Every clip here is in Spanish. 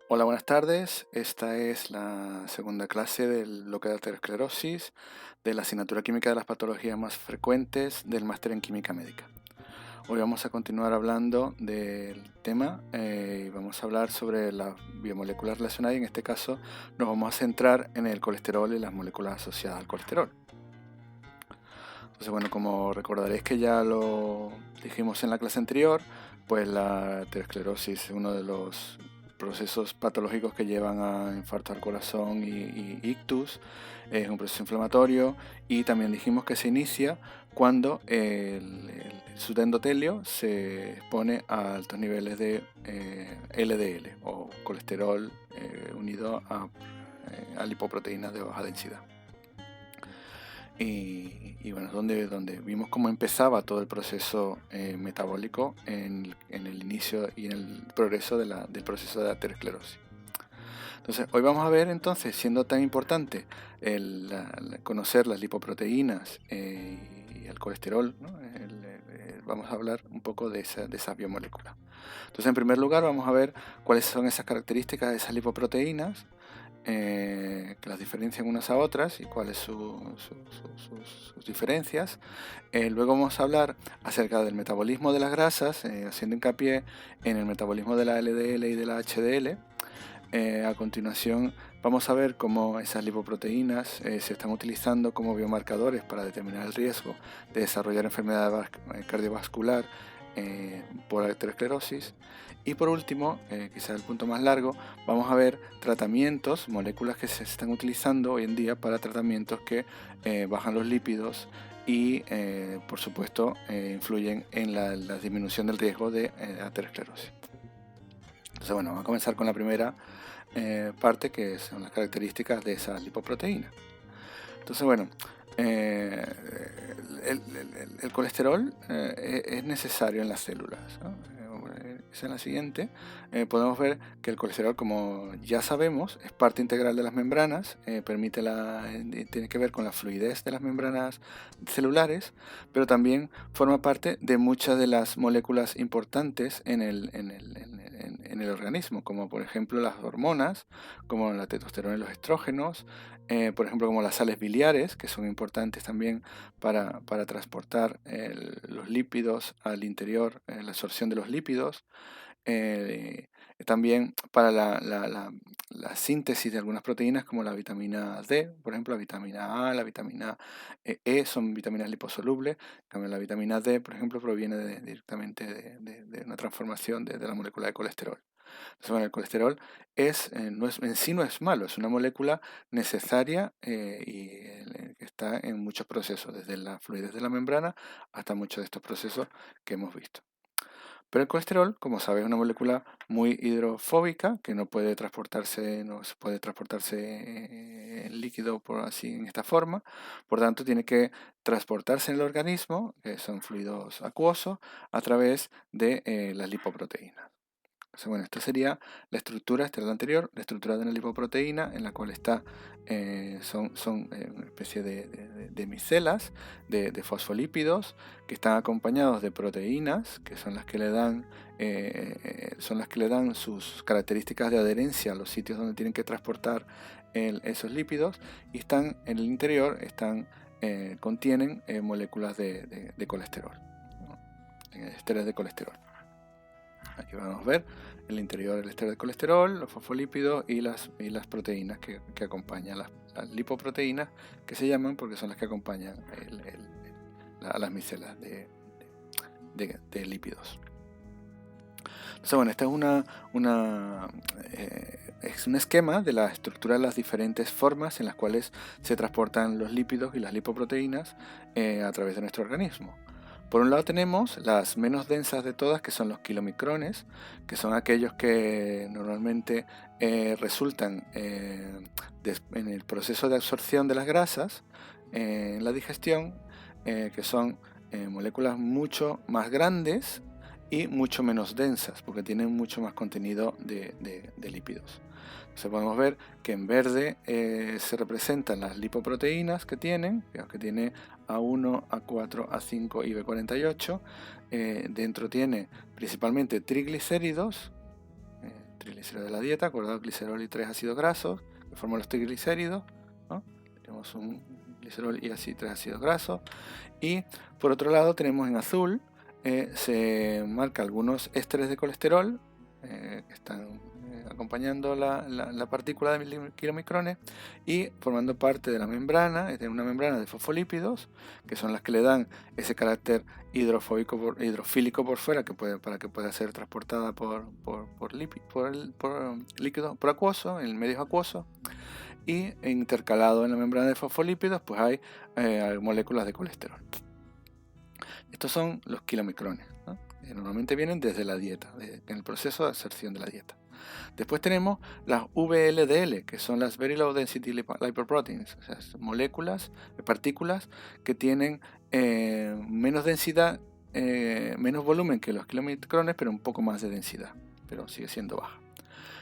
Hola, buenas tardes. Esta es la segunda clase del bloque de aterosclerosis de la asignatura química de las patologías más frecuentes del máster en química médica. Hoy vamos a continuar hablando del tema y vamos a hablar sobre la biomolécula relacionada y en este caso nos vamos a centrar en el colesterol y las moléculas asociadas al colesterol. Entonces, bueno, como recordaréis que ya lo dijimos en la clase anterior, pues la aterosclerosis es uno de los procesos patológicos que llevan a infarto al corazón y ictus. Es un proceso inflamatorio y también dijimos que se inicia cuando el subendotelio se expone a altos niveles de LDL o colesterol unido a lipoproteínas de baja densidad. Y bueno, donde vimos cómo empezaba todo el proceso metabólico en el inicio y en el progreso del proceso de aterosclerosis. Entonces, hoy vamos a ver entonces, siendo tan importante conocer las lipoproteínas y el colesterol, ¿no? Vamos a hablar un poco de esas biomoléculas. Entonces, en primer lugar, vamos a ver cuáles son esas características de esas lipoproteínas, que las diferencian unas a otras y cuáles sus diferencias. Luego vamos a hablar acerca del metabolismo de las grasas, haciendo hincapié en el metabolismo de la LDL y de la HDL. A continuación vamos a ver cómo esas lipoproteínas se están utilizando como biomarcadores para determinar el riesgo de desarrollar enfermedad cardiovascular por aterosclerosis. Y por último, quizás el punto más largo, vamos a ver tratamientos, moléculas que se están utilizando hoy en día para tratamientos que bajan los lípidos y, por supuesto, influyen en la disminución del riesgo de aterosclerosis. Entonces, bueno, vamos a comenzar con la primera parte, que son las características de esas lipoproteínas. Entonces, bueno, el colesterol es necesario en las células, ¿no? En la siguiente podemos ver que el colesterol, como ya sabemos, es parte integral de las membranas, tiene que ver con la fluidez de las membranas celulares, pero también forma parte de muchas de las moléculas importantes en el organismo, como por ejemplo las hormonas, como la testosterona y los estrógenos, por ejemplo como las sales biliares, que son importantes también para transportar los lípidos al interior, la absorción de los lípidos, eh, también para la síntesis de algunas proteínas como la vitamina D, por ejemplo, la vitamina A, la vitamina E son vitaminas liposolubles, en cambio la vitamina D, por ejemplo, proviene directamente de una transformación de la molécula de colesterol. Entonces, bueno, el colesterol en sí no es malo, es una molécula necesaria que está en muchos procesos, desde la fluidez de la membrana hasta muchos de estos procesos que hemos visto. Pero el colesterol, como sabes, es una molécula muy hidrofóbica que no se puede transportarse en líquido por así en esta forma. Por tanto, tiene que transportarse en el organismo, que son fluidos acuosos, a través de las lipoproteínas. Entonces, bueno, esta sería la estructura, esta es la anterior, la estructura de una lipoproteína en la cual son una especie de micelas de fosfolípidos que están acompañados de proteínas que son las que le dan sus características de adherencia a los sitios donde tienen que transportar esos lípidos, y están en el interior, contienen moléculas de colesterol, ¿no? Esteres de colesterol. Aquí vamos a ver el interior, el ester de colesterol, los fosfolípidos y las proteínas que acompañan, las lipoproteínas, que se llaman porque son las que acompañan a las micelas de lípidos. Entonces, bueno, esta es un esquema de la estructura de las diferentes formas en las cuales se transportan los lípidos y las lipoproteínas a través de nuestro organismo. Por un lado tenemos las menos densas de todas, que son los kilomicrones, que son aquellos que normalmente resultan en el proceso de absorción de las grasas, en la digestión, que son moléculas mucho más grandes y mucho menos densas, porque tienen mucho más contenido de lípidos. Entonces podemos ver que en verde se representan las lipoproteínas que tiene A1, A4, A5 y B48. Dentro tiene principalmente triglicéridos triglicéridos de la dieta, acordado glicerol y 3 ácidos grasos, que forman los triglicéridos, ¿no? Tenemos un glicerol y así 3 ácidos grasos. Y por otro lado tenemos en azul, se marca algunos ésteres de colesterol, que están acompañando la partícula de kilomicrones y formando parte de la membrana, es una membrana de fosfolípidos, que son las que le dan ese carácter hidrofílico por fuera, para que pueda ser transportada por líquido, por acuoso, en el medio acuoso, y intercalado en la membrana de fosfolípidos pues hay moléculas de colesterol. Estos son los kilomicrones, ¿no? Normalmente vienen desde la dieta, en el proceso de absorción de la dieta. Después tenemos las VLDL, que son las Very Low Density Lipoproteins, o sea, moléculas, partículas que tienen menos densidad, menos volumen que los kilomicrones, pero un poco más de densidad, pero sigue siendo baja.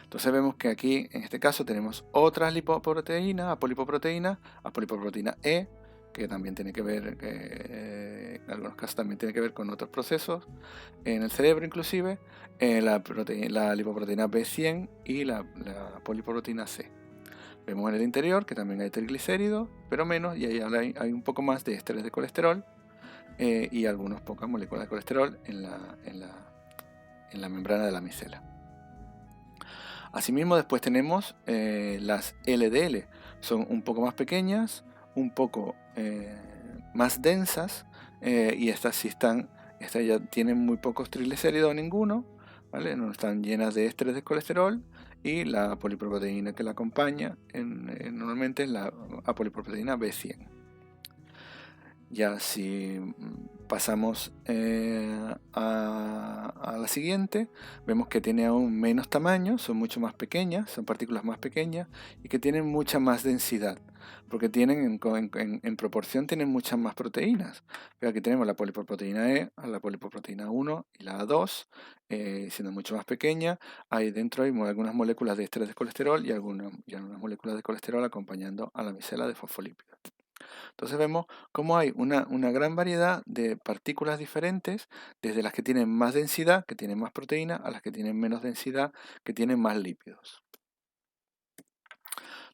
Entonces vemos que aquí, en este caso, tenemos otras lipoproteínas, apolipoproteína E, que también tiene que ver, en algunos casos también tiene que ver con otros procesos, en el cerebro inclusive, la lipoproteína B100 y la poliproteína C. Vemos en el interior que también hay triglicéridos, pero menos, y ahí hay un poco más de ésteres de colesterol y algunas pocas moléculas de colesterol en la membrana de la micela. Asimismo, después tenemos las LDL, son un poco más pequeñas, un poco más densas, y estas ya tienen muy pocos triglicéridos o ninguno, ¿vale? No están llenas de ésteres de colesterol, y la poliproteína que la acompaña normalmente es la apolipoproteína B100. Ya si pasamos a la siguiente, vemos que tiene aún menos tamaño, son mucho más pequeñas, son partículas más pequeñas y que tienen mucha más densidad, porque tienen en proporción tienen muchas más proteínas. Pero aquí tenemos la poliproteína E, la poliproteína 1 y la 2, siendo mucho más pequeña. Dentro hay algunas moléculas de ésteres de colesterol y algunas moléculas de colesterol acompañando a la micela de fosfolípidos. Entonces vemos cómo hay una gran variedad de partículas diferentes, desde las que tienen más densidad, que tienen más proteína, a las que tienen menos densidad, que tienen más lípidos.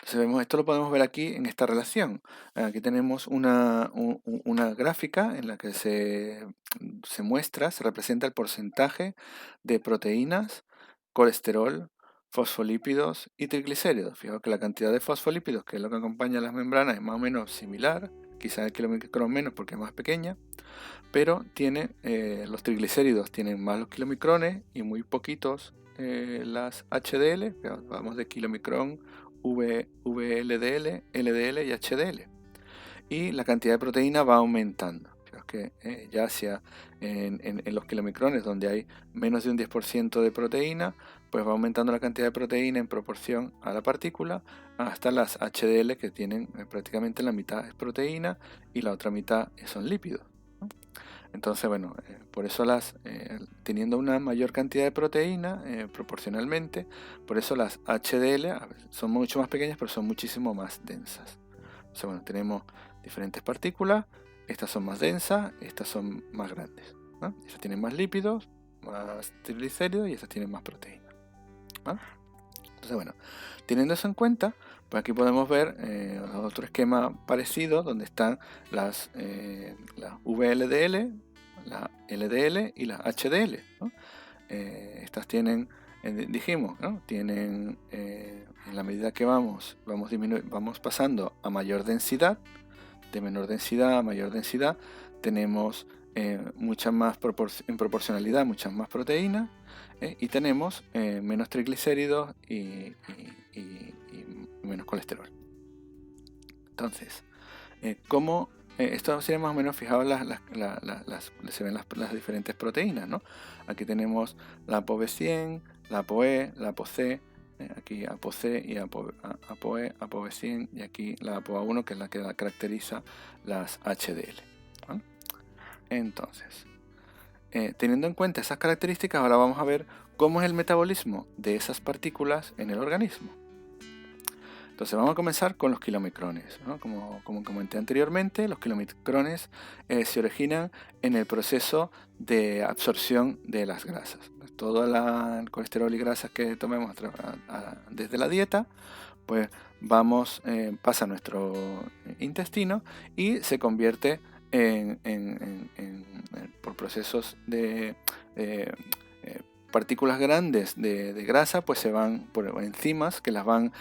Entonces esto lo podemos ver aquí en esta relación. Aquí tenemos una gráfica en la que se muestra, se representa el porcentaje de proteínas, colesterol, fosfolípidos y triglicéridos. Fijaos que la cantidad de fosfolípidos, que es lo que acompaña a las membranas, es más o menos similar, quizás el kilomicrón menos porque es más pequeña, pero los triglicéridos tienen más los kilomicrones y muy poquitos las HDL. Vamos de kilomicrón, VLDL, LDL y HDL. Y la cantidad de proteína va aumentando. Fijaos que ya hacia en los kilomicrones, donde hay menos de un 10% de proteína, pues va aumentando la cantidad de proteína en proporción a la partícula, hasta las HDL, que tienen prácticamente la mitad es proteína y la otra mitad son lípidos, ¿no? Entonces, bueno, por eso teniendo una mayor cantidad de proteína proporcionalmente, por eso las HDL son mucho más pequeñas, pero son muchísimo más densas. Entonces, bueno, tenemos diferentes partículas, estas son más densas, estas son más grandes, ¿no? Estas tienen más lípidos, más triglicéridos, y estas tienen más proteína, ¿no? Entonces, bueno, teniendo eso en cuenta, pues aquí podemos ver otro esquema parecido, donde están las VLDL, la LDL y las HDL, ¿no? Estas tienen, dijimos, ¿no? Tienen, en la medida que vamos pasando a mayor densidad, de menor densidad a mayor densidad, tenemos muchas más en proporcionalidad, muchas más proteínas, y tenemos menos triglicéridos y menos colesterol. Entonces, esto sería más o menos, fijaos, se ven las diferentes proteínas, ¿no? Aquí tenemos la ApoB100, la ApoE, la ApoC, aquí ApoC y ApoE, ApoB100, y aquí la ApoA1, que es la que caracteriza las HDL, ¿no? Entonces, teniendo en cuenta esas características, ahora vamos a ver cómo es el metabolismo de esas partículas en el organismo. Entonces vamos a comenzar con los kilomicrones, ¿no? Como comenté anteriormente, los kilomicrones se originan en el proceso de absorción de las grasas. Todo el colesterol y grasas que tomemos desde la dieta, pues pasa a nuestro intestino y se convierte por procesos de partículas grandes de grasa, pues se van por enzimas que las van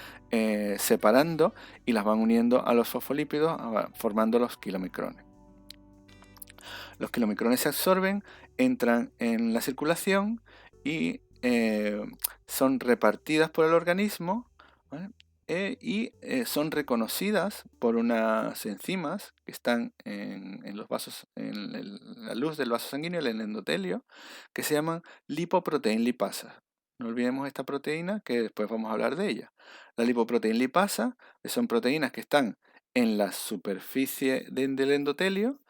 separando y las van uniendo a los fosfolípidos, formando los kilomicrones. Los kilomicrones se absorben, entran en la circulación y son repartidas por el organismo, ¿vale? Y son reconocidas por unas enzimas que están en los vasos, la luz del vaso sanguíneo, el endotelio, que se llaman lipoproteína lipasa. No olvidemos esta proteína, que después vamos a hablar de ella. La lipoproteína lipasa son proteínas que están en la superficie del endotelio,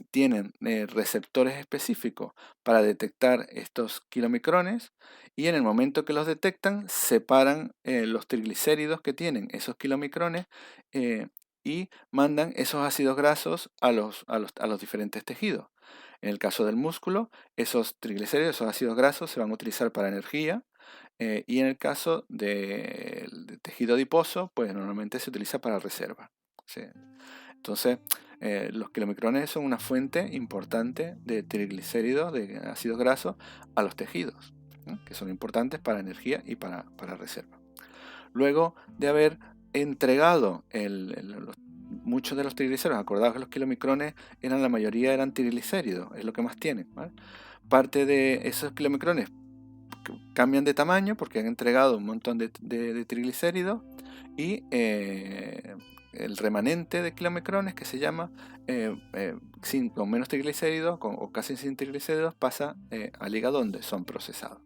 tienen receptores específicos para detectar estos kilomicrones, y en el momento que los detectan separan los triglicéridos que tienen esos kilomicrones y mandan esos ácidos grasos a los diferentes tejidos. En el caso del músculo, esos triglicéridos, esos ácidos grasos se van a utilizar para energía, y en el caso del tejido adiposo, pues normalmente se utiliza para reserva. ¿Sí? Entonces, los kilomicrones son una fuente importante de triglicéridos, de ácidos grasos, a los tejidos, ¿no? Que son importantes para energía y para reserva. Luego de haber entregado muchos de los triglicéridos, acordaos que los kilomicrones la mayoría eran triglicéridos, es lo que más tienen, ¿vale? Parte de esos kilomicrones cambian de tamaño porque han entregado un montón de triglicéridos, y el remanente de kilomicrones, que se llama con menos triglicéridos o casi sin triglicéridos, pasa al hígado, donde son procesados.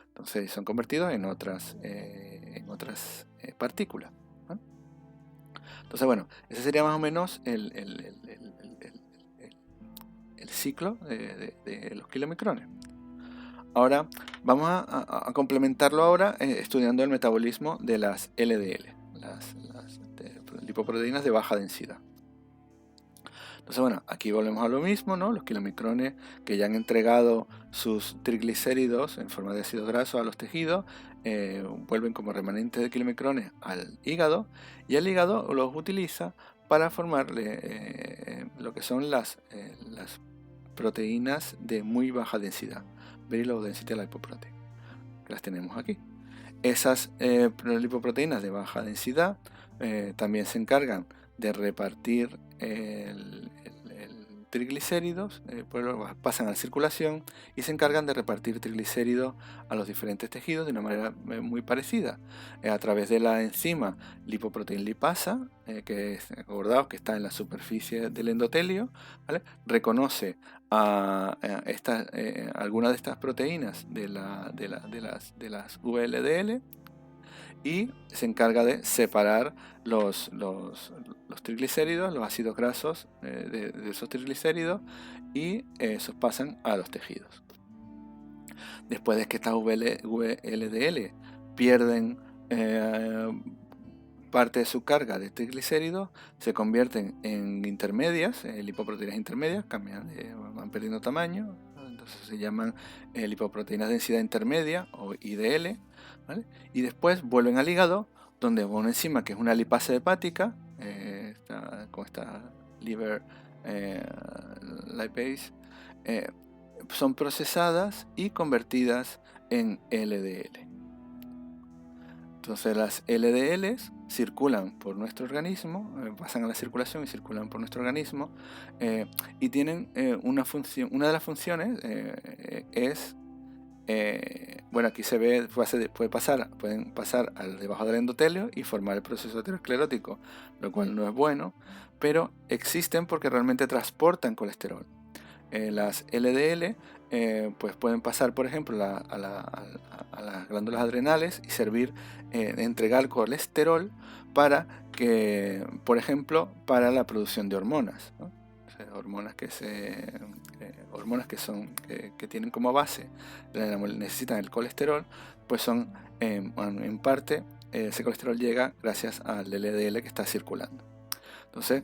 Entonces son convertidos en otras partículas, ¿no? Entonces, bueno, ese sería más o menos el ciclo de los kilomicrones. Ahora vamos a complementarlo ahora estudiando el metabolismo de las LDL, las lipoproteínas de baja densidad. Entonces, bueno, aquí volvemos a lo mismo, ¿no? Los kilomicrones que ya han entregado sus triglicéridos en forma de ácidos grasos a los tejidos, vuelven como remanentes de kilomicrones al hígado, y el hígado los utiliza para formar lo que son las proteínas de muy baja densidad, very low density lipoprotein, que las tenemos aquí. Esas lipoproteínas de baja densidad también se encargan de repartir el triglicéridos, pasan a la circulación y se encargan de repartir triglicéridos a los diferentes tejidos de una manera muy parecida, a través de la enzima lipoproteína lipasa, que acordaos que está en la superficie del endotelio, ¿vale? Reconoce algunas de estas proteínas de las VLDL y se encarga de separar los triglicéridos, los ácidos grasos de esos triglicéridos, y esos pasan a los tejidos. Después de que estas VLDL pierden parte de su carga de triglicéridos, se convierten en intermedias, lipoproteínas intermedias, van perdiendo tamaño, entonces se llaman lipoproteínas de densidad intermedia o IDL, ¿vale? Y después vuelven al hígado, donde una enzima que es una lipasa hepática, con esta liver lipase, son procesadas y convertidas en LDL. Entonces las LDLs circulan por nuestro organismo, pasan a la circulación y circulan por nuestro organismo, y tienen una función. Una de las funciones es, bueno, aquí se ve, pueden pasar al debajo del endotelio y formar el proceso aterosclerótico, lo cual no es bueno, pero existen porque realmente transportan colesterol. Las LDL pues pueden pasar, por ejemplo, a las glándulas adrenales y servir de entregar colesterol para que, por ejemplo, para la producción de hormonas, ¿no? O sea, hormonas que tienen como base, necesitan el colesterol, pues son en parte ese colesterol llega gracias al LDL que está circulando. Entonces,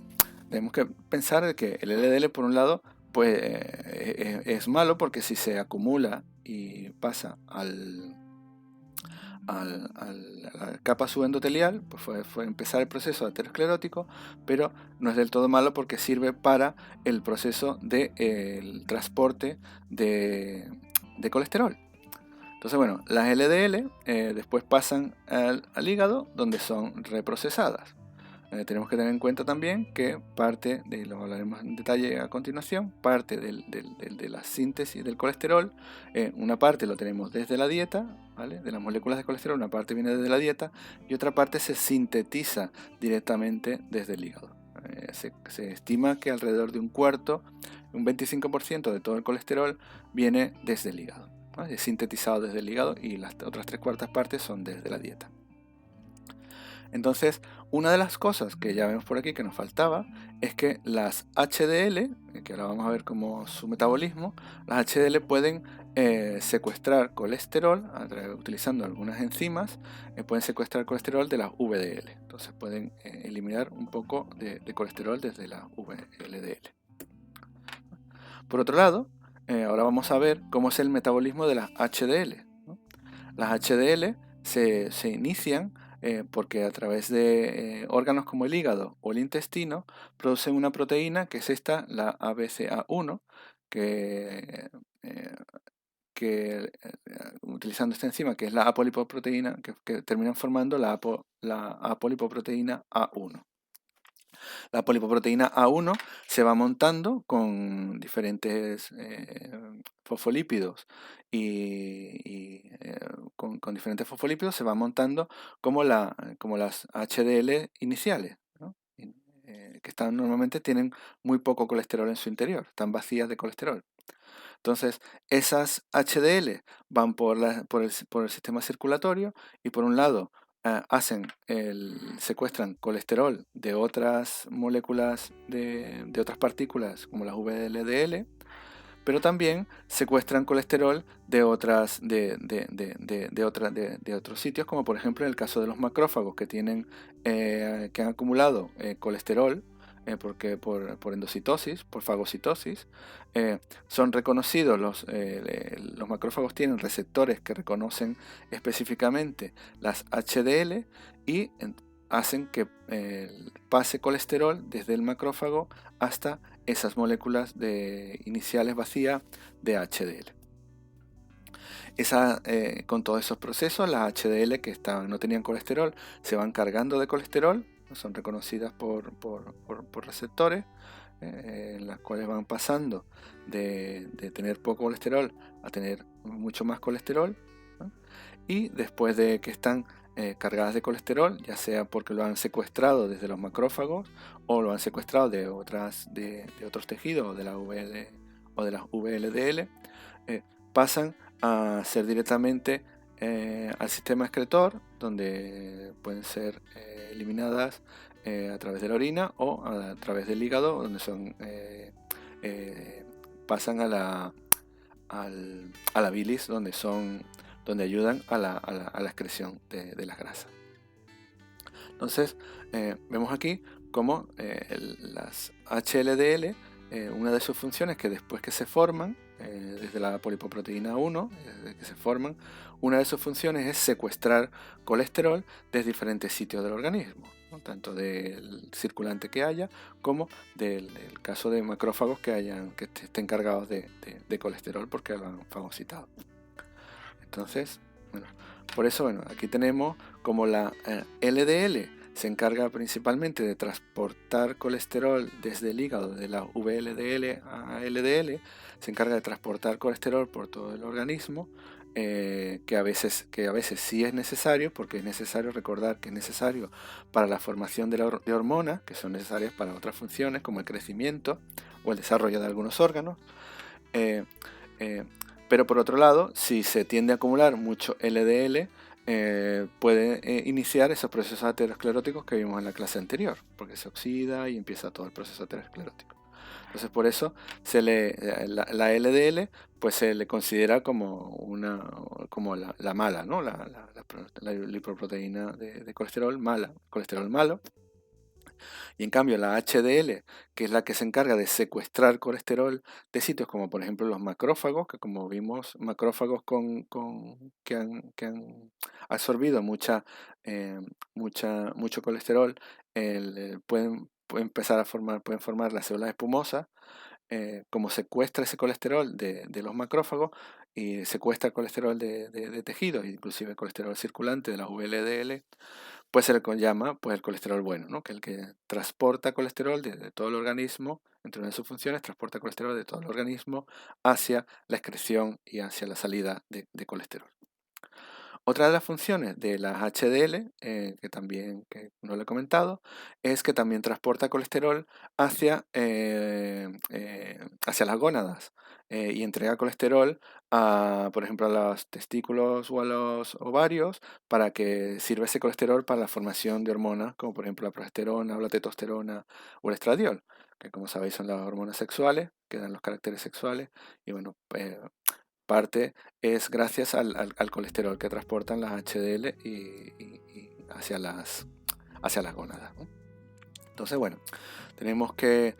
tenemos que pensar de que el LDL, por un lado, pues es malo, porque si se acumula y pasa a la capa subendotelial, pues fue empezar el proceso aterosclerótico, pero no es del todo malo porque sirve para el proceso del transporte de colesterol. Entonces, bueno, las LDL después pasan al hígado, donde son reprocesadas. Tenemos que tener en cuenta también que parte, lo hablaremos en detalle a continuación, parte de la síntesis del colesterol, una parte lo tenemos desde la dieta, ¿vale? De las moléculas de colesterol, una parte viene desde la dieta y otra parte se sintetiza directamente desde el hígado. Se estima que alrededor de un cuarto, un 25% de todo el colesterol viene desde el hígado, ¿vale? Es sintetizado desde el hígado, y las otras 3/4 partes son desde la dieta. Entonces, una de las cosas que ya vemos por aquí que nos faltaba es que las HDL, que ahora vamos a ver cómo su metabolismo, las HDL pueden secuestrar colesterol utilizando algunas enzimas, pueden secuestrar colesterol de las VDL. Entonces pueden eliminar un poco de colesterol desde la VLDL. Por otro lado, ahora vamos a ver cómo es el metabolismo de las HDL, ¿no? Las HDL se inician porque a través de órganos como el hígado o el intestino producen una proteína que es esta, la ABCA1, que utilizando esta enzima, que es la apolipoproteína, que terminan formando la apolipoproteína A1. La polipoproteína A1 se va montando con diferentes fosfolípidos con diferentes fosfolípidos se va montando como las HDL iniciales, ¿no? Que normalmente tienen muy poco colesterol en su interior, están vacías de colesterol. Entonces, esas HDL van por el sistema circulatorio y, por un lado, secuestran colesterol de otras moléculas, de otras partículas como las VLDL, pero también secuestran colesterol de otros sitios, como por ejemplo en el caso de los macrófagos que han acumulado colesterol, porque por endocitosis, por fagocitosis, son reconocidos, los macrófagos tienen receptores que reconocen específicamente las HDL y hacen que pase colesterol desde el macrófago hasta esas moléculas iniciales vacías de HDL. Con todos esos procesos, las HDL que no tenían colesterol se van cargando de colesterol, son reconocidas por receptores, en las cuales van pasando de tener poco colesterol a tener mucho más colesterol, ¿no? Y después de que están cargadas de colesterol, ya sea porque lo han secuestrado desde los macrófagos o lo han secuestrado de otros tejidos de la VL o de las VLDL, pasan a ser directamente al sistema excretor, donde pueden ser eliminadas a través de la orina o a través del hígado, donde pasan a la bilis, donde ayudan a la excreción de las grasas. Entonces, vemos aquí cómo las HLDL, una de sus funciones que después que se forman, desde la polipoproteína 1, desde que se forman, una de sus funciones es secuestrar colesterol desde diferentes sitios del organismo, ¿no? Tanto del circulante que haya, como del caso de macrófagos que estén cargados de colesterol porque lo han fagocitado. Entonces, bueno, por eso, aquí tenemos como la LDL se encarga principalmente de transportar colesterol desde el hígado, de la VLDL a LDL, se encarga de transportar colesterol por todo el organismo, que a veces sí es necesario, porque es necesario recordar que es necesario para la formación de hormonas, que son necesarias para otras funciones, como el crecimiento o el desarrollo de algunos órganos. Pero por otro lado, si se tiende a acumular mucho LDL, puede iniciar esos procesos ateroscleróticos que vimos en la clase anterior, porque se oxida y empieza todo el proceso aterosclerótico. Entonces por eso la LDL pues se le considera como como la mala, ¿no? La lipoproteína de colesterol mala, colesterol malo. Y en cambio la HDL, que es la que se encarga de secuestrar colesterol de sitios como por ejemplo los macrófagos, que como vimos, macrófagos que han absorbido mucho colesterol, pueden empezar a pueden formar las células espumosas. Como secuestra ese colesterol de los macrófagos y secuestra el colesterol de tejidos, inclusive el colesterol circulante de las VLDL, pues se le llama pues el colesterol bueno, ¿no? Que es el que transporta colesterol de todo el organismo, entre una de sus funciones, transporta colesterol de todo el organismo hacia la excreción y hacia la salida de colesterol. Otra de las funciones de las HDL, que no lo he comentado, es que también transporta colesterol hacia las gónadas y entrega colesterol por ejemplo, a los testículos o a los ovarios para que sirva ese colesterol para la formación de hormonas, como por ejemplo la progesterona o la testosterona o el estradiol, que como sabéis son las hormonas sexuales, que dan los caracteres sexuales, y bueno, parte es gracias al colesterol que transportan las HDL y hacia las gónadas, ¿no? Entonces, bueno, tenemos que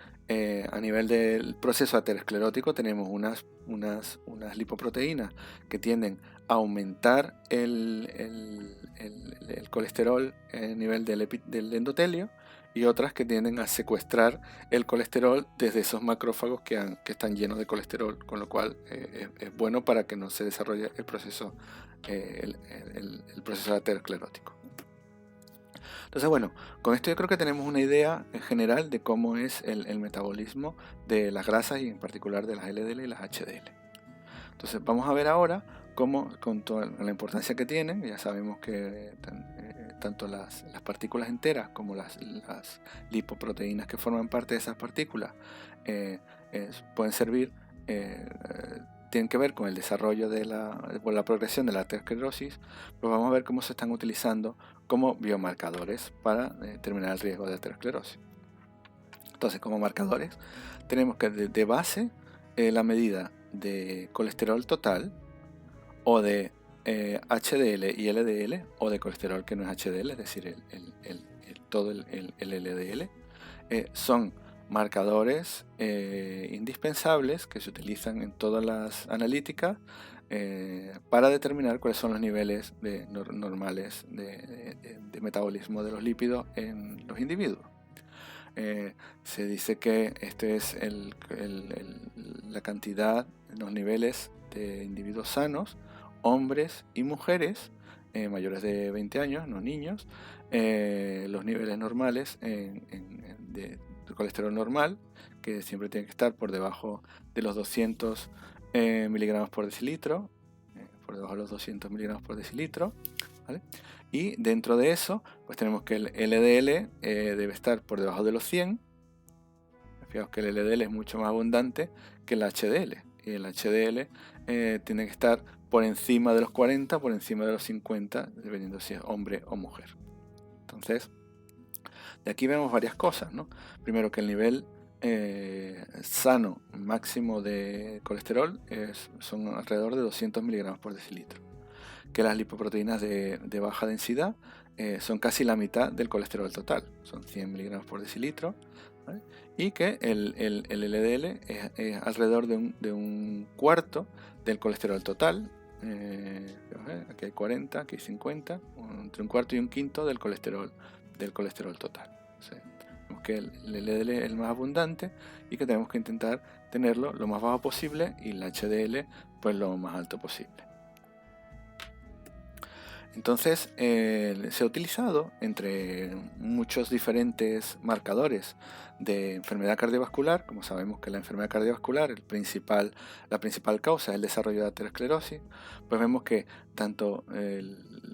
a nivel del proceso aterosclerótico tenemos unas lipoproteínas que tienden a aumentar el colesterol a nivel del endotelio y otras que tienden a secuestrar el colesterol desde esos macrófagos que están llenos de colesterol, con lo cual es bueno para que no se desarrolle el proceso aterosclerótico. Entonces, bueno, con esto yo creo que tenemos una idea en general de cómo es el metabolismo de las grasas y en particular de las LDL y las HDL. Entonces, vamos a ver ahora cómo, con toda la importancia que tienen, ya sabemos que tanto las partículas enteras como las lipoproteínas que forman parte de esas partículas pueden servir, tienen que ver con el desarrollo con la progresión de la aterosclerosis, pues vamos a ver cómo se están utilizando como biomarcadores para determinar el riesgo de aterosclerosis. Entonces, como marcadores, tenemos que de base la medida de colesterol total o de HDL y LDL o de colesterol que no es HDL, es decir, todo el LDL, son marcadores indispensables que se utilizan en todas las analíticas para determinar cuáles son los niveles normales de metabolismo de los lípidos en los individuos. Se dice que este es la cantidad, los niveles de individuos sanos, hombres y mujeres mayores de 20 años, no niños, los niveles normales de colesterol normal, que siempre tiene que estar por debajo de los 200 miligramos por decilitro, por debajo de los 200 miligramos por decilitro, ¿vale? Y dentro de eso, pues tenemos que el LDL debe estar por debajo de los 100. Fijaos que el LDL es mucho más abundante que el HDL. Y el HDL tiene que estar por encima de los 40, por encima de los 50, dependiendo si es hombre o mujer. Entonces, de aquí vemos varias cosas, ¿no? Primero que el nivel sano máximo de colesterol son alrededor de 200 miligramos por decilitro. Que las lipoproteínas de baja densidad son casi la mitad del colesterol total, son 100 miligramos por decilitro, ¿vale? Y que el LDL es alrededor de un cuarto del colesterol total. Aquí hay 40, aquí hay 50, entre un cuarto y un quinto del colesterol total. Vemos que el LDL es el más abundante y que tenemos que intentar tenerlo lo más bajo posible y el HDL pues lo más alto posible. Entonces se ha utilizado entre muchos diferentes marcadores de enfermedad cardiovascular. Como sabemos que la enfermedad cardiovascular, la principal causa es el desarrollo de aterosclerosis, pues vemos que tanto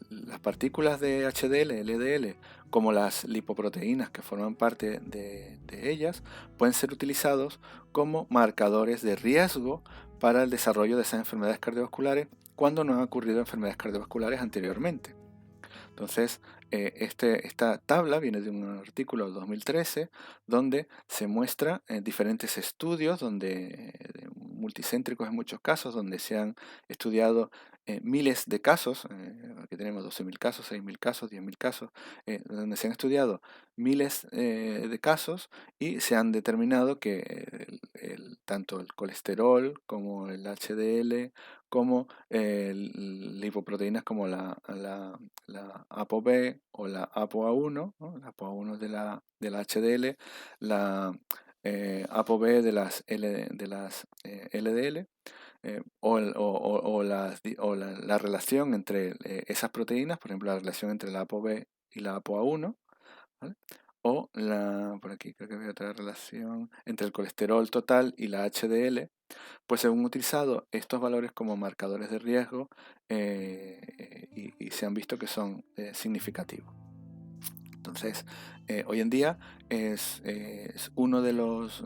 las partículas de HDL, LDL, como las lipoproteínas que forman parte de ellas, pueden ser utilizados como marcadores de riesgo para el desarrollo de esas enfermedades cardiovasculares cuando no han ocurrido enfermedades cardiovasculares anteriormente. Entonces, esta tabla viene de un artículo del 2013 donde se muestra diferentes estudios, multicéntricos en muchos casos, donde se han estudiado miles de casos, aquí tenemos 12.000 casos, 6.000 casos, 10.000 casos, donde se han estudiado miles de casos y se han determinado que tanto el colesterol como el HDL, como lipoproteínas como la ApoB o la ApoA1, ¿no? La ApoA1 de la HDL, la ApoB de las LDL, la relación entre esas proteínas, por ejemplo, la relación entre la ApoB y la ApoA1, ¿vale? Por aquí creo que había otra relación entre el colesterol total y la HDL, pues se han utilizado estos valores como marcadores de riesgo y se han visto que son significativos. Entonces, hoy en día es uno de los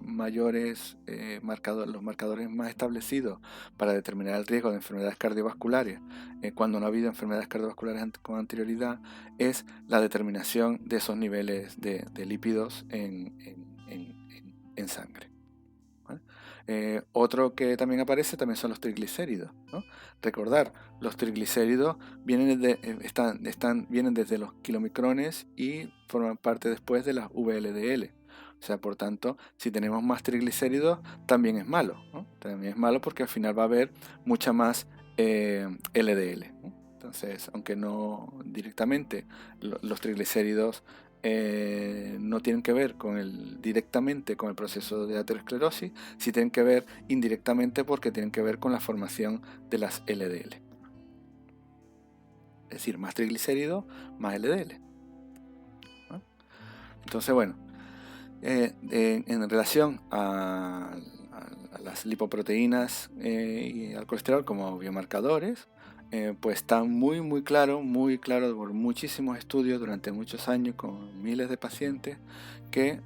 mayores los marcadores más establecidos para determinar el riesgo de enfermedades cardiovasculares cuando no ha habido enfermedades cardiovasculares con anterioridad, es la determinación de esos niveles de lípidos en sangre, ¿vale? Otro que también aparece también son los triglicéridos, ¿no? Recordar, los triglicéridos vienen desde los kilomicrones y forman parte después de las VLDL. O sea, por tanto, si tenemos más triglicéridos, también es malo, ¿no? También es malo porque al final va a haber mucha más LDL, ¿no? Entonces, aunque no directamente los triglicéridos no tienen que ver directamente con el proceso de aterosclerosis, sí tienen que ver indirectamente porque tienen que ver con la formación de las LDL. Es decir, más triglicéridos, más LDL, ¿no? Entonces, bueno, en relación a las lipoproteínas y al colesterol como biomarcadores, pues está muy claro por muchísimos estudios durante muchos años con miles de pacientes que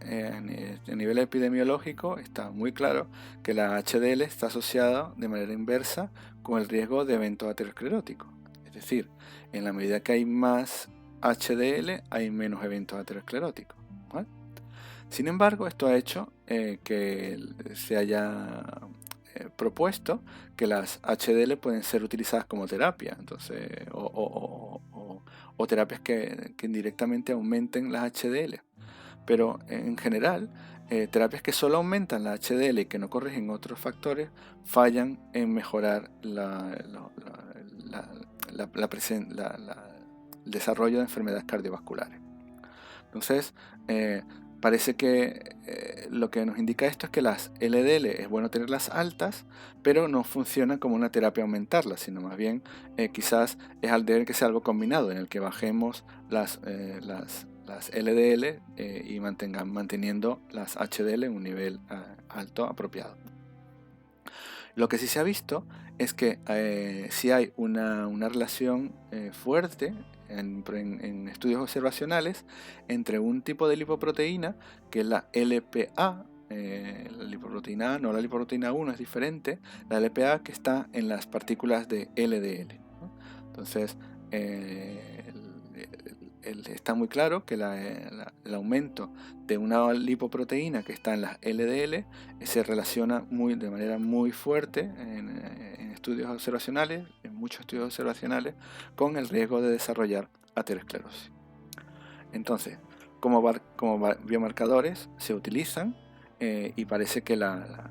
a nivel epidemiológico está muy claro que la HDL está asociada de manera inversa con el riesgo de evento aterosclerótico. Es decir, en la medida que hay más HDL hay menos eventos ateroscleróticos, ¿vale? Sin embargo, esto ha hecho que se haya propuesto que las HDL pueden ser utilizadas como terapia, entonces, o terapias que indirectamente aumenten las HDL. Pero en general, terapias que solo aumentan la HDL y que no corrigen otros factores fallan en mejorar el desarrollo de enfermedades cardiovasculares. Entonces, parece que lo que nos indica esto es que las LDL es bueno tenerlas altas, pero no funciona como una terapia aumentarlas, sino más bien quizás es al deber que sea algo combinado, en el que bajemos las LDL y manteniendo las HDL en un nivel alto apropiado. Lo que sí se ha visto es que sí hay una relación fuerte en estudios observacionales entre un tipo de lipoproteína, que es la LPA, la lipoproteína A, no la lipoproteína 1, es diferente, la LPA que está en las partículas de LDL, ¿no? Entonces, está muy claro que el aumento de una lipoproteína que está en las LDL se relaciona de manera muy fuerte en estudios observacionales, en muchos estudios observacionales, con el riesgo de desarrollar aterosclerosis. Entonces, como biomarcadores se utilizan y parece que la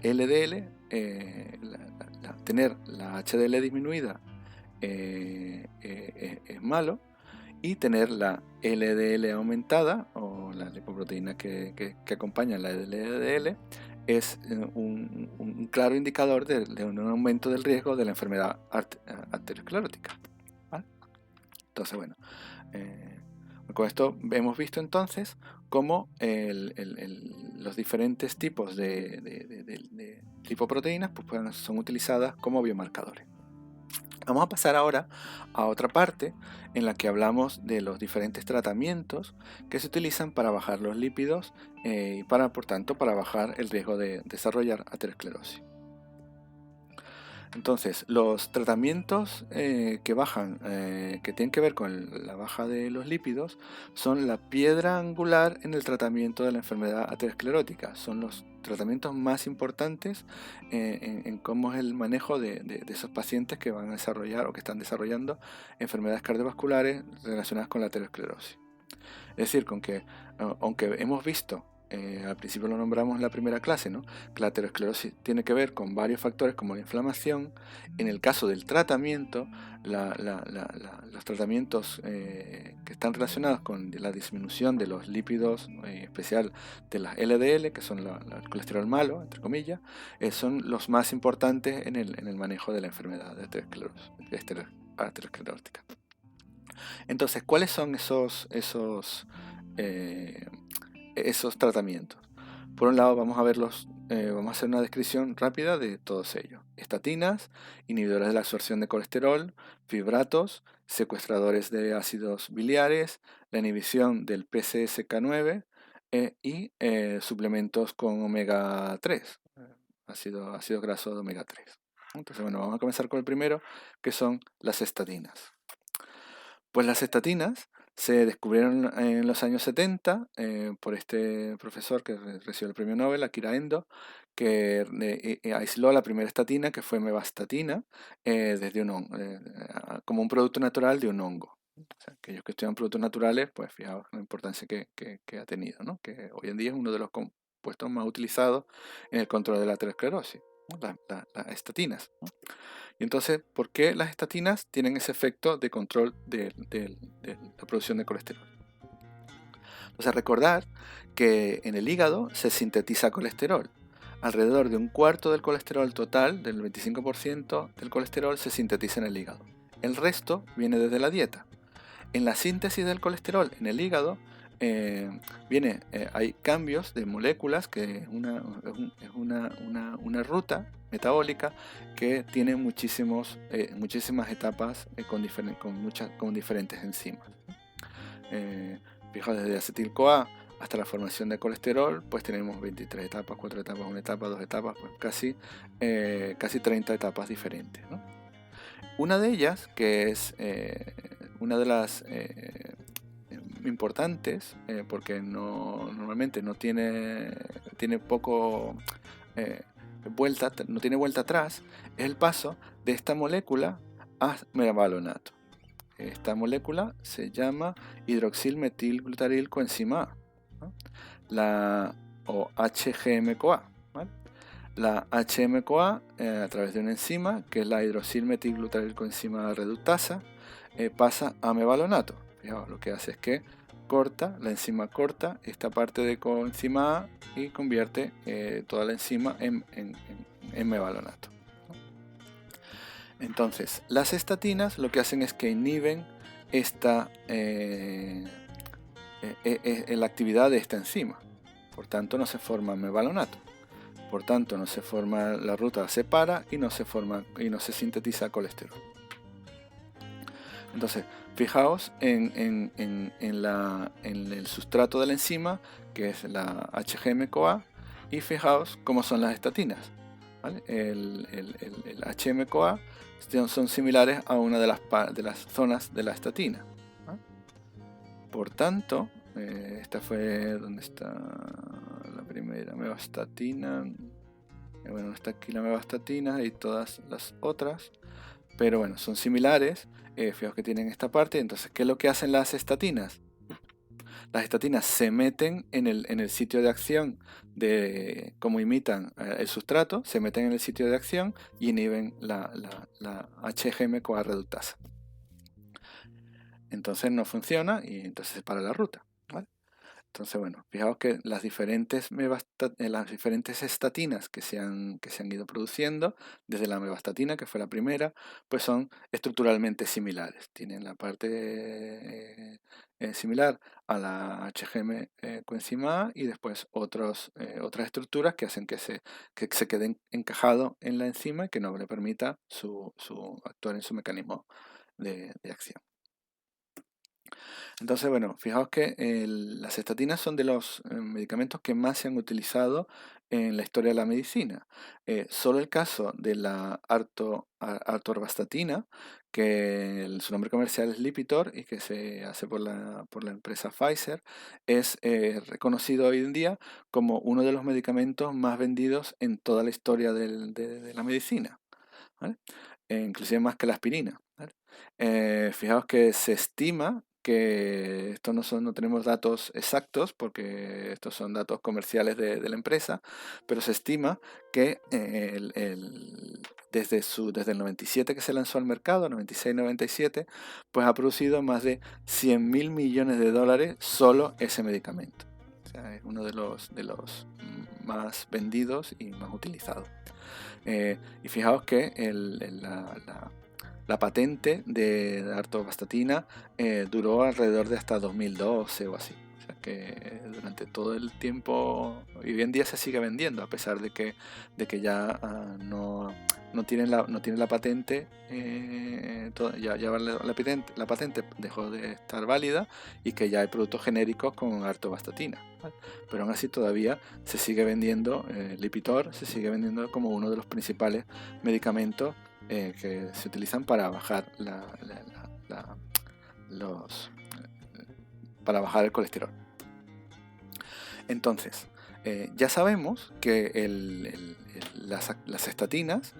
LDL, tener la HDL disminuida es malo, y tener la LDL aumentada o la lipoproteína que acompaña la LDL es un claro indicador de un aumento del riesgo de la enfermedad aterosclerótica, ¿vale? Entonces, bueno, con esto hemos visto entonces cómo los diferentes tipos de lipoproteínas pues, son utilizadas como biomarcadores. Vamos a pasar ahora a otra parte en la que hablamos de los diferentes tratamientos que se utilizan para bajar los lípidos y por tanto, para bajar el riesgo de desarrollar aterosclerosis. Entonces, los tratamientos que bajan, que tienen que ver con la baja de los lípidos, son la piedra angular en el tratamiento de la enfermedad aterosclerótica. Son los tratamientos más importantes en cómo es el manejo de esos pacientes que van a desarrollar o que están desarrollando enfermedades cardiovasculares relacionadas con la aterosclerosis. Es decir, con que, aunque hemos visto, al principio lo nombramos en la primera clase, ¿no?, que la aterosclerosis tiene que ver con varios factores como la inflamación. En el caso del tratamiento, los tratamientos que están relacionados con la disminución de los lípidos, en especial de las LDL, que son el colesterol malo, entre comillas, son los más importantes en el manejo de la enfermedad de aterosclerótica. Entonces, ¿cuáles son eh, esos tratamientos? Por un lado, vamos a hacer una descripción rápida de todos ellos. Estatinas, inhibidores de la absorción de colesterol, fibratos, secuestradores de ácidos biliares, la inhibición del PCSK9 y suplementos con omega 3, ácido graso de omega 3. Entonces, bueno, vamos a comenzar con el primero, que son las estatinas. Pues las estatinas se descubrieron en los años 70 por este profesor que recibió el premio Nobel, Akira Endo, que aisló la primera estatina, que fue mevastatina, desde como un producto natural de un hongo. O sea, aquellos que estudian productos naturales, pues fijaos la importancia que ha tenido, ¿no? Que hoy en día es uno de los compuestos más utilizados en el control de la aterosclerosis, ¿no?, las estatinas, ¿no? Y entonces, ¿por qué las estatinas tienen ese efecto de control de la producción de colesterol? Entonces, recordar que en el hígado se sintetiza colesterol. Alrededor de un cuarto del colesterol total, del 25% del colesterol, se sintetiza en el hígado. El resto viene desde la dieta. En la síntesis del colesterol en el hígado hay cambios de moléculas, que es una ruta metabólica que tiene muchísimas etapas con diferentes enzimas. Fijaos, desde acetil-CoA hasta la formación de colesterol, pues tenemos 23 etapas, 4 etapas, 1 etapa, 2 etapas, pues casi 30 etapas diferentes, ¿no? Una de ellas, que es una de las importantes, porque normalmente no tiene poco no tiene vuelta atrás, es el paso de esta molécula a mevalonate. Esta molécula se llama hidroxilmetilglutarilcoenzima A, ¿no?, o HGM-CoA, ¿vale? La HM-CoA, a través de una enzima, que es la hidroxilmetilglutarilcoenzima reductasa, pasa a mevalonate. Fijaos, lo que hace es que la enzima corta esta parte de coenzima A y convierte toda la enzima en mevalonate. Entonces, las estatinas lo que hacen es que inhiben la actividad de esta enzima. Por tanto, no se forma mevalonate. Por tanto, no se forma, la ruta se para y no se sintetiza colesterol. Entonces, fijaos en el sustrato de la enzima, que es la HGM-CoA, y fijaos cómo son las estatinas, ¿vale? El HM-CoA son similares a una de las zonas de la estatina, ¿no? Por tanto, esta fue donde está la primera mevastatina. Bueno, está aquí la mevastatina y todas las otras, pero bueno, son similares. Fijaos que tienen esta parte. Entonces, ¿qué es lo que hacen las estatinas? Las estatinas se meten en el sitio de acción, como imitan el sustrato, se meten en el sitio de acción y inhiben la HGM-CoA reductasa. Entonces no funciona y entonces se para la ruta, ¿vale? Entonces, bueno, fijaos que las diferentes estatinas que se han ido produciendo, desde la mevastatina, que fue la primera, pues son estructuralmente similares. Tienen la parte similar a la HGM coenzima A y después otras estructuras que hacen que se quede encajado en la enzima y que no le permita actuar en su mecanismo de acción. Entonces, bueno, fijaos que las estatinas son de los medicamentos que más se han utilizado en la historia de la medicina. Solo el caso de la atorvastatina, que su nombre comercial es Lipitor y que se hace por la empresa Pfizer, es reconocido hoy en día como uno de los medicamentos más vendidos en toda la historia de la medicina, ¿vale? Inclusive más que la aspirina, ¿vale? Fijaos que se estima que esto no tenemos datos exactos porque estos son datos comerciales de la empresa, pero se estima que desde el 97 que se lanzó al mercado, 96-97, pues ha producido más de 100.000 millones de dólares solo ese medicamento. O sea, es uno de los más vendidos y más utilizados. Y fijaos que la patente de la atorvastatina duró alrededor de hasta 2012 o así. O sea que durante todo el tiempo, y hoy en día se sigue vendiendo, a pesar de que ya no tienen la patente, la patente dejó de estar válida y que ya hay productos genéricos con atorvastatina, ¿vale? Pero aún así todavía se sigue vendiendo, Lipitor se sigue vendiendo como uno de los principales medicamentos que se utilizan para bajar los, para bajar el colesterol. Entonces, ya sabemos que las estatinas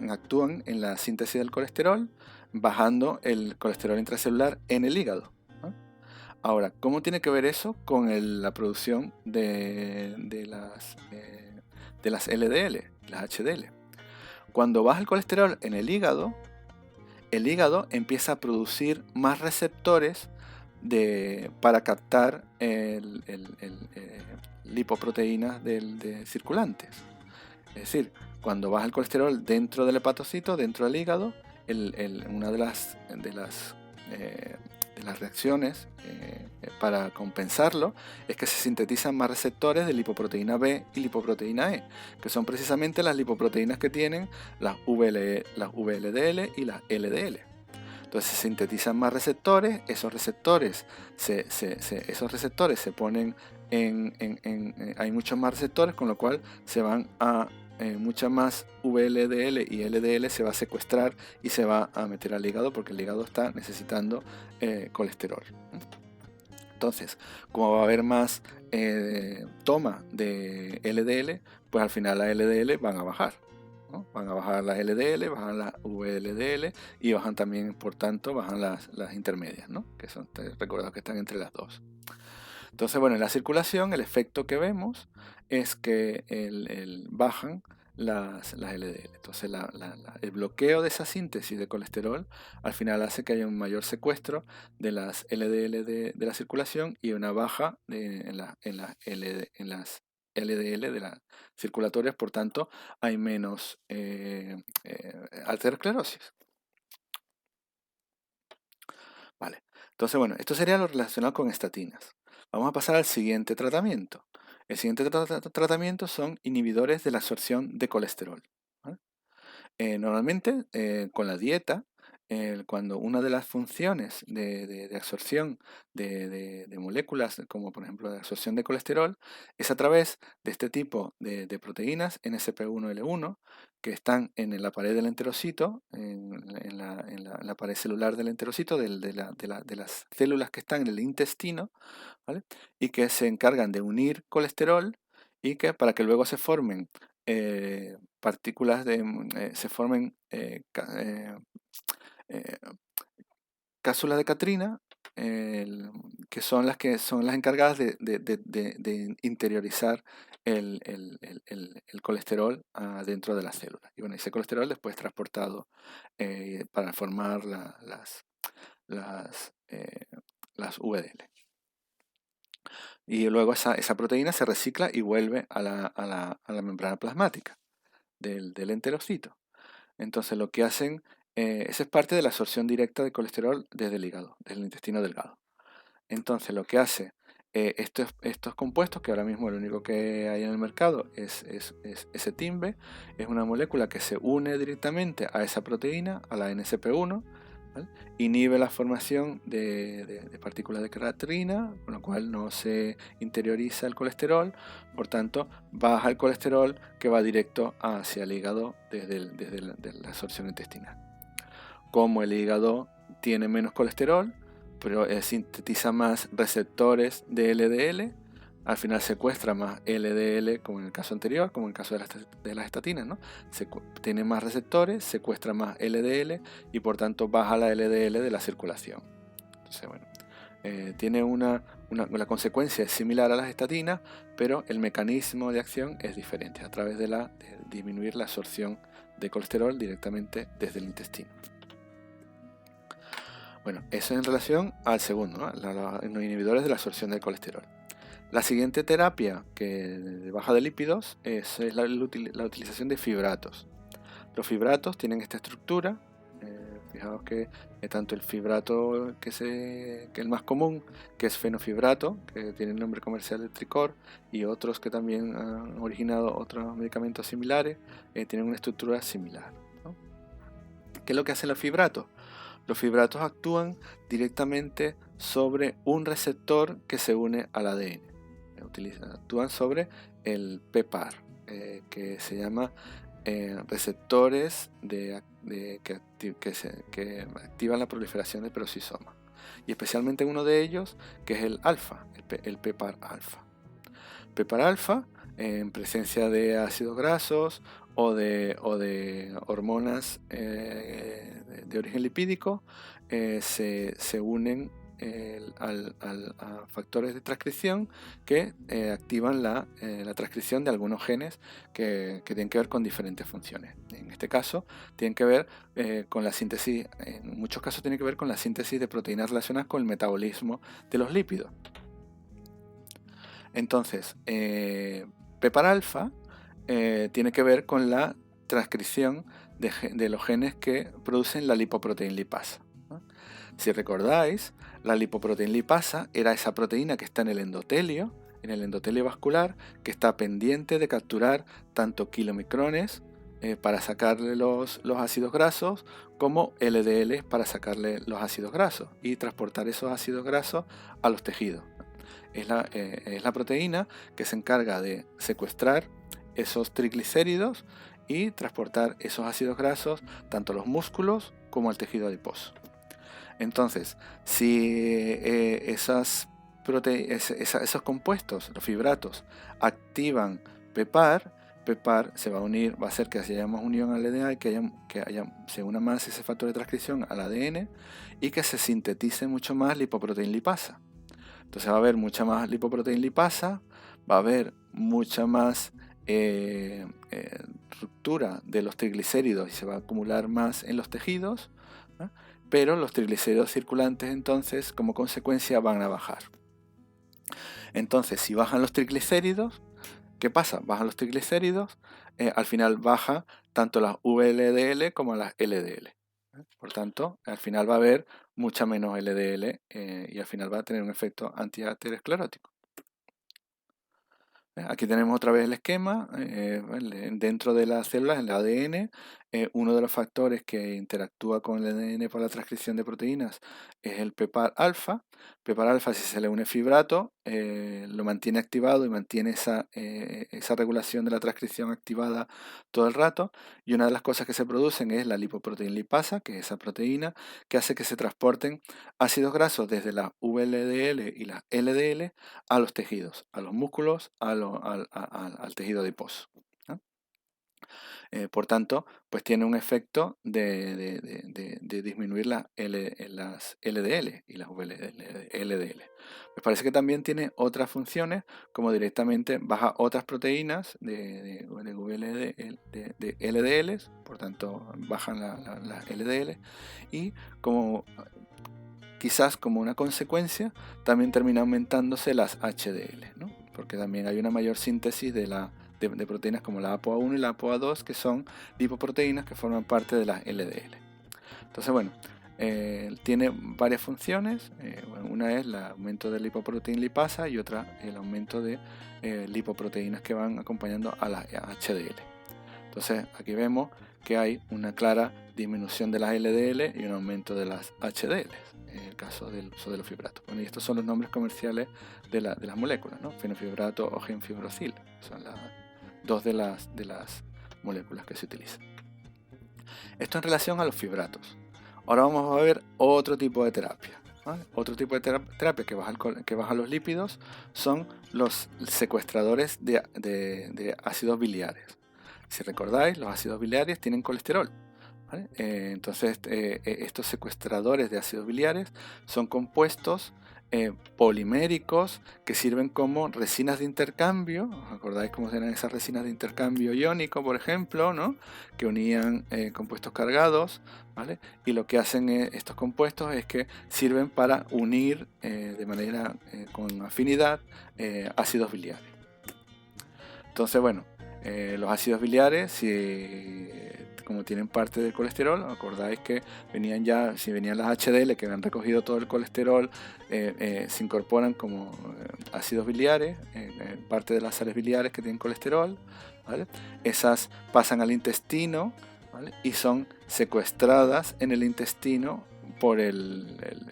actúan en la síntesis del colesterol, bajando el colesterol intracelular en el hígado, ¿no? Ahora, ¿cómo tiene que ver eso con la producción de las LDL, las HDL? Cuando baja el colesterol en el hígado empieza a producir más receptores para captar lipoproteínas circulantes. Es decir, cuando baja el colesterol dentro del hepatocito, dentro del hígado, una de las reacciones para compensarlo es que se sintetizan más receptores de lipoproteína B y lipoproteína E, que son precisamente las lipoproteínas que tienen las VLDL y las LDL. Entonces se sintetizan más receptores, esos receptores se ponen hay muchos más receptores, con lo cual se van a mucha más VLDL y LDL se va a secuestrar y se va a meter al hígado porque el hígado está necesitando colesterol. Entonces, como va a haber más toma de LDL, pues al final las LDL van a bajar, ¿no? Van a bajar las LDL, bajan las VLDL y bajan también, por tanto, bajan las intermedias, ¿no? Que son, recordad que están entre las dos. Entonces, bueno, en la circulación el efecto que vemos es que bajan las LDL. Entonces, el bloqueo de esa síntesis de colesterol al final hace que haya un mayor secuestro de las LDL de la circulación y una baja en las LDL de las circulatorias, por tanto, hay menos aterosclerosis. Vale. Entonces, bueno, esto sería lo relacionado con estatinas. Vamos a pasar al siguiente tratamiento. El siguiente tratamiento son inhibidores de la absorción de colesterol, ¿vale? Normalmente, con la dieta, cuando una de las funciones de absorción de moléculas, como por ejemplo la absorción de colesterol, es a través de este tipo de proteínas NSP1L1 que están en la pared del enterocito, en la pared celular del enterocito, de las células que están en el intestino, ¿vale? Y que se encargan de unir colesterol y que para que luego se formen partículas se formen eh, cápsulas de Catrina, que son las encargadas de interiorizar el colesterol dentro de la célula. Y bueno, ese colesterol después es transportado para formar las, eh, las VDL. Y luego esa proteína se recicla y vuelve a la membrana plasmática del enterocito. Entonces lo que hacen, esa es parte de la absorción directa de colesterol desde el hígado, desde el intestino delgado. Entonces lo que hace estos compuestos, que ahora mismo lo único que hay en el mercado es ese timbe, es una molécula que se une directamente a esa proteína, a la NSP1, ¿vale? Inhibe la formación de partículas de creatinina, con lo cual no se interioriza el colesterol, por tanto baja el colesterol que va directo hacia el hígado desde la absorción intestinal. Como el hígado tiene menos colesterol, pero sintetiza más receptores de LDL, al final secuestra más LDL, como en el caso anterior, como en el caso de las estatinas, ¿no? Tiene más receptores, secuestra más LDL y por tanto baja la LDL de la circulación. Entonces, bueno, la consecuencia es similar a las estatinas, pero el mecanismo de acción es diferente, a través de disminuir la absorción de colesterol directamente desde el intestino. Bueno, eso en relación al segundo, ¿no? Los inhibidores de la absorción del colesterol. La siguiente terapia de baja de lípidos es la utilización de fibratos. Los fibratos tienen esta estructura. Fijaos que tanto el fibrato que el más común, que es fenofibrato, que tiene el nombre comercial de Tricor, y otros que también han originado otros medicamentos similares, tienen una estructura similar, ¿no? ¿Qué es lo que hacen los fibratos? Los fibratos actúan directamente sobre un receptor que se une al ADN. Actúan sobre el PPAR, que se llama receptores que activan la proliferación de peroxisomas, y especialmente uno de ellos, que es el alfa, el PPAR alfa. PPAR alfa, en presencia de ácidos grasos o de hormonas de origen lipídico, se unen a factores de transcripción que activan la transcripción de algunos genes que tienen que ver con diferentes funciones. En este caso, tienen que ver con la síntesis, en muchos casos tienen que ver con la síntesis de proteínas relacionadas con el metabolismo de los lípidos. Entonces, PPAR alfa tiene que ver con la transcripción de los genes que producen la lipoproteína lipasa, ¿no? Si recordáis, la lipoproteína lipasa era esa proteína que está en el endotelio vascular, que está pendiente de capturar tanto kilomicrones para sacarle los ácidos grasos, como LDL para sacarle los ácidos grasos y transportar esos ácidos grasos a los tejidos. Es la proteína que se encarga de secuestrar esos triglicéridos y transportar esos ácidos grasos tanto a los músculos como al tejido adiposo. Entonces, si esos compuestos, los fibratos, activan PPAR se va a unir, va a hacer que haya más unión al DNA y se una más ese factor de transcripción al ADN y que se sintetice mucho más lipoproteína lipasa. Entonces va a haber mucha más lipoproteína lipasa, va a haber mucha más ruptura de los triglicéridos y se va a acumular más en los tejidos, ¿no? Pero los triglicéridos circulantes entonces como consecuencia van a bajar. Entonces si bajan los triglicéridos, ¿qué pasa? Bajan los triglicéridos, al final baja tanto las VLDL como las LDL. Por tanto, al final va a haber mucha menos LDL y al final va a tener un efecto antiaterosclerótico. Aquí tenemos otra vez el esquema. Dentro de las células, en el ADN, uno de los factores que interactúa con el ADN por la transcripción de proteínas es el PPAR alfa. PPAR alfa, si se le une fibrato, lo mantiene activado y mantiene esa regulación de la transcripción activada todo el rato. Y una de las cosas que se producen es la lipoproteína lipasa, que es esa proteína que hace que se transporten ácidos grasos desde la VLDL y la LDL a los tejidos, a los músculos, al tejido adiposo, ¿no? Por tanto, pues tiene un efecto de disminuir las LDL y las LDL. Me parece que también tiene otras funciones, como directamente baja otras proteínas de LDL, por tanto bajan las LDL, y quizás como una consecuencia también termina aumentándose las HDL, ¿no? Porque también hay una mayor síntesis de proteínas como la ApoA1 y la ApoA2, que son lipoproteínas que forman parte de las LDL. Entonces, bueno, tiene varias funciones. Una es el aumento de lipoproteína lipasa y otra el aumento de lipoproteínas que van acompañando a la HDL. Entonces aquí vemos que hay una clara disminución de las LDL y un aumento de las HDL, en el caso del uso de los fibratos. Bueno, y estos son los nombres comerciales de las moléculas, ¿no? Fenofibrato o gemfibrocil, son las dos de las moléculas que se utilizan. Esto en relación a los fibratos. Ahora vamos a ver otro tipo de terapia, ¿vale? Otro tipo de terapia que baja los lípidos son los secuestradores de ácidos biliares. Si recordáis, los ácidos biliares tienen colesterol, ¿vale? Entonces, estos secuestradores de ácidos biliares son compuestos poliméricos que sirven como resinas de intercambio. ¿Os acordáis cómo eran esas resinas de intercambio iónico, por ejemplo, ¿no? Que unían compuestos cargados, ¿vale? Y lo que hacen estos compuestos es que sirven para unir de manera con afinidad ácidos biliares. Entonces, bueno, los ácidos biliares, como tienen parte del colesterol, acordáis que si venían las HDL que habían recogido todo el colesterol, se incorporan como ácidos biliares, parte de las sales biliares que tienen colesterol, ¿vale? Esas pasan al intestino, ¿vale? Y son secuestradas en el intestino por estas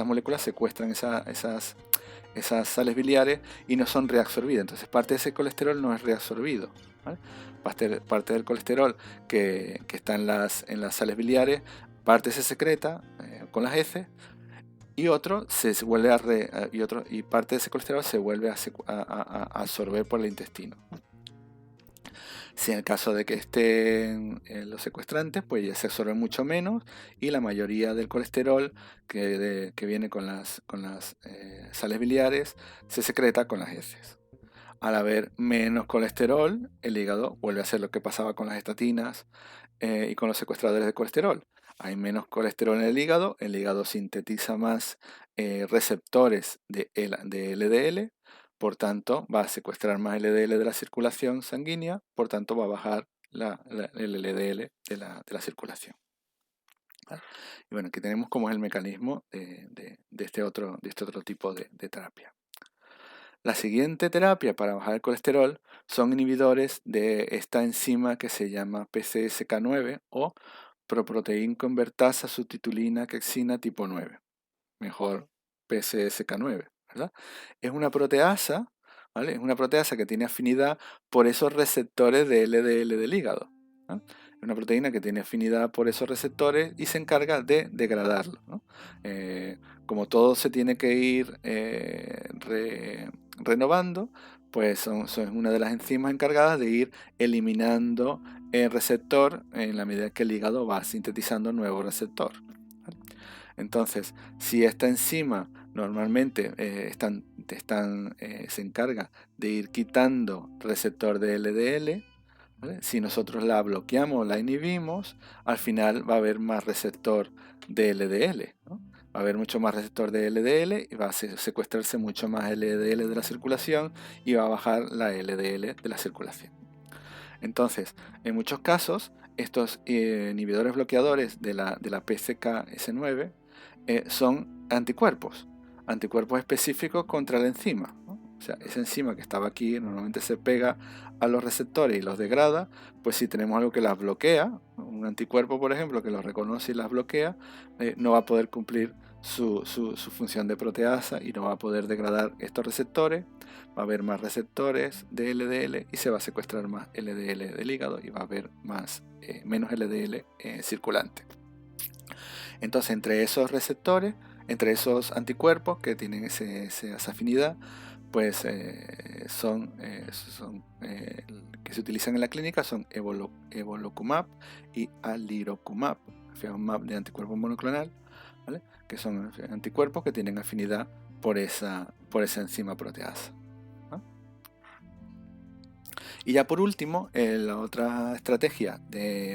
moléculas secuestran esas sales biliares y no son reabsorbidas. Entonces parte de ese colesterol no es reabsorbido, ¿vale? Parte del colesterol que está en las sales biliares, parte se secreta con las heces y y parte de ese colesterol se vuelve a absorber por el intestino. Si en el caso de que estén los secuestrantes, pues ya se absorbe mucho menos y la mayoría del colesterol que viene con las sales biliares se secreta con las heces. Al haber menos colesterol, el hígado vuelve a hacer lo que pasaba con las estatinas y con los secuestradores de colesterol. Hay menos colesterol en el hígado sintetiza más receptores de LDL, por tanto va a secuestrar más LDL de la circulación sanguínea, por tanto va a bajar el LDL de la circulación, ¿vale? Y bueno, aquí tenemos cómo es el mecanismo de este otro tipo de terapia. La siguiente terapia para bajar el colesterol son inhibidores de esta enzima que se llama PCSK9 o proproteína convertasa subtitulina quexina tipo 9, mejor PCSK9, ¿verdad? Es una proteasa, ¿vale? Es una proteasa que tiene afinidad por esos receptores de LDL del hígado, ¿no? Es una proteína que tiene afinidad por esos receptores y se encarga de degradarlo, ¿no? Como todo se tiene que ir renovando, pues son una de las enzimas encargadas de ir eliminando el receptor en la medida que el hígado va sintetizando nuevo receptor, ¿vale? Entonces, si esta enzima normalmente se encarga de ir quitando receptor de LDL, ¿vale? Si nosotros la bloqueamos o la inhibimos, al final va a haber más receptor de LDL, ¿no? Va a haber mucho más receptor de LDL y va a secuestrarse mucho más LDL de la circulación y va a bajar la LDL de la circulación. Entonces, en muchos casos, estos inhibidores bloqueadores de la PCKS9 son anticuerpos específicos contra la enzima, ¿no? O sea, esa enzima que estaba aquí normalmente se pega a los receptores y los degrada, pues si tenemos algo que las bloquea, un anticuerpo por ejemplo que los reconoce y las bloquea, no va a poder cumplir su función de proteasa y no va a poder degradar estos receptores, va a haber más receptores de LDL y se va a secuestrar más LDL del hígado y va a haber menos LDL circulante. Entonces, entre esos receptores, entre esos anticuerpos que tienen esa afinidad, pues que se utilizan en la clínica son evolocumab y alirocumab, un de anticuerpo monoclonal, ¿vale? Que son anticuerpos que tienen afinidad por esa enzima proteasa, ¿no? Y ya por último, la otra estrategia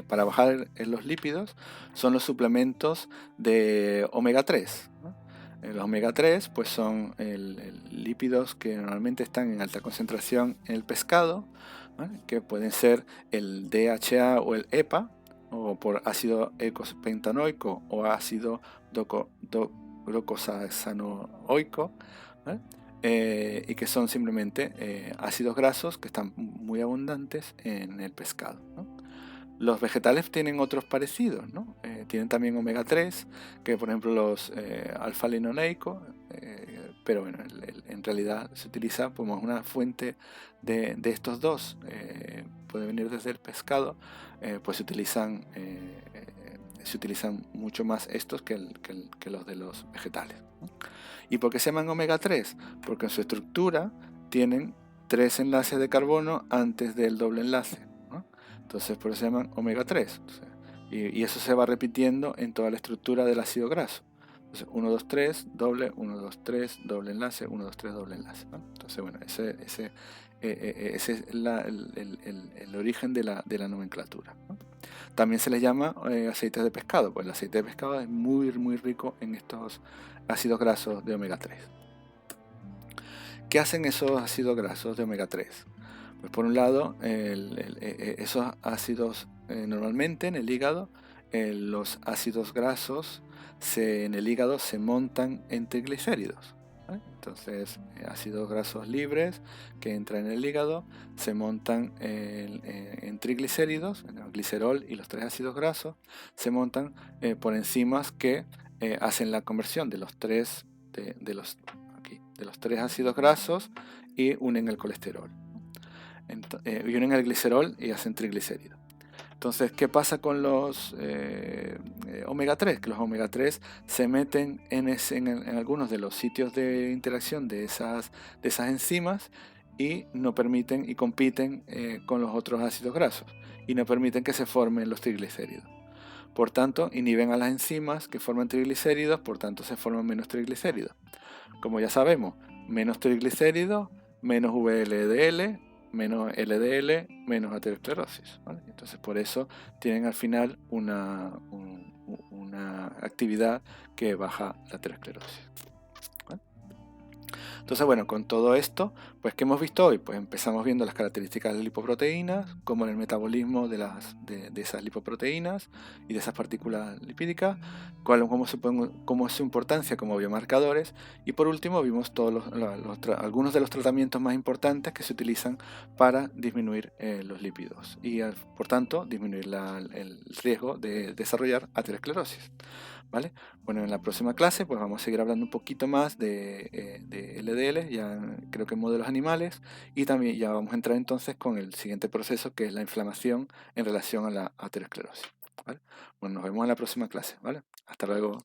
para bajar los lípidos son los suplementos de omega 3, ¿no? Los omega 3 pues son lípidos que normalmente están en alta concentración en el pescado, ¿vale? Que pueden ser el DHA o el EPA, o por ácido eicosapentaenoico o ácido docosahexaenoico, ¿vale? Y que son simplemente ácidos grasos que están muy abundantes en el pescado, ¿no? Los vegetales tienen otros parecidos, ¿no? Tienen también omega 3, que por ejemplo los alfa-linoleico, pero bueno, en realidad se utiliza como una fuente de estos dos. Puede venir desde el pescado, pues se utilizan mucho más estos que los de los vegetales, ¿no? ¿Y por qué se llaman omega 3? Porque en su estructura tienen 3 enlaces de carbono antes del doble enlace, ¿no? Entonces por eso se llaman omega 3. Entonces, y eso se va repitiendo en toda la estructura del ácido graso. Entonces 1, 2, 3, doble, 1, 2, 3, doble enlace, 1, 2, 3, doble enlace, ¿no? Entonces bueno, ese es el origen de la nomenclatura, ¿no? También se les llama aceites de pescado, pues el aceite de pescado es muy, muy rico en estos ácidos grasos de omega 3. ¿Qué hacen esos ácidos grasos de omega 3? Pues por un lado, esos ácidos normalmente en el hígado, los ácidos grasos en el hígado se montan en triglicéridos, ¿vale? Entonces, ácidos grasos libres que entran en el hígado se montan en triglicéridos, en el glicerol y los 3 ácidos grasos se montan por enzimas que hacen la conversión de los 3 de los 3 ácidos grasos y unen el colesterol. Y unen el glicerol y hacen triglicéridos. Entonces, ¿qué pasa con los omega 3? Que los omega 3 se meten en algunos de los sitios de interacción de esas enzimas y no permiten y compiten con los otros ácidos grasos y no permiten que se formen los triglicéridos. Por tanto, inhiben a las enzimas que forman triglicéridos, por tanto se forman menos triglicéridos. Como ya sabemos, menos triglicéridos, menos VLDL, menos LDL, menos aterosclerosis, ¿vale? Entonces por eso tienen al final una actividad que baja la aterosclerosis, ¿vale? Entonces, bueno, con todo esto, pues ¿qué hemos visto hoy? Pues empezamos viendo las características de las lipoproteínas, como en el metabolismo de esas lipoproteínas y de esas partículas lipídicas, cómo es su importancia como biomarcadores, y por último vimos algunos de los tratamientos más importantes que se utilizan para disminuir los lípidos y por tanto disminuir el riesgo de desarrollar aterosclerosis, ¿vale? Bueno, en la próxima clase pues vamos a seguir hablando un poquito más de LDL, ya creo que en modelos animales, y también ya vamos a entrar entonces con el siguiente proceso, que es la inflamación en relación a la aterosclerosis, ¿vale? Bueno, nos vemos en la próxima clase, ¿vale? Hasta luego.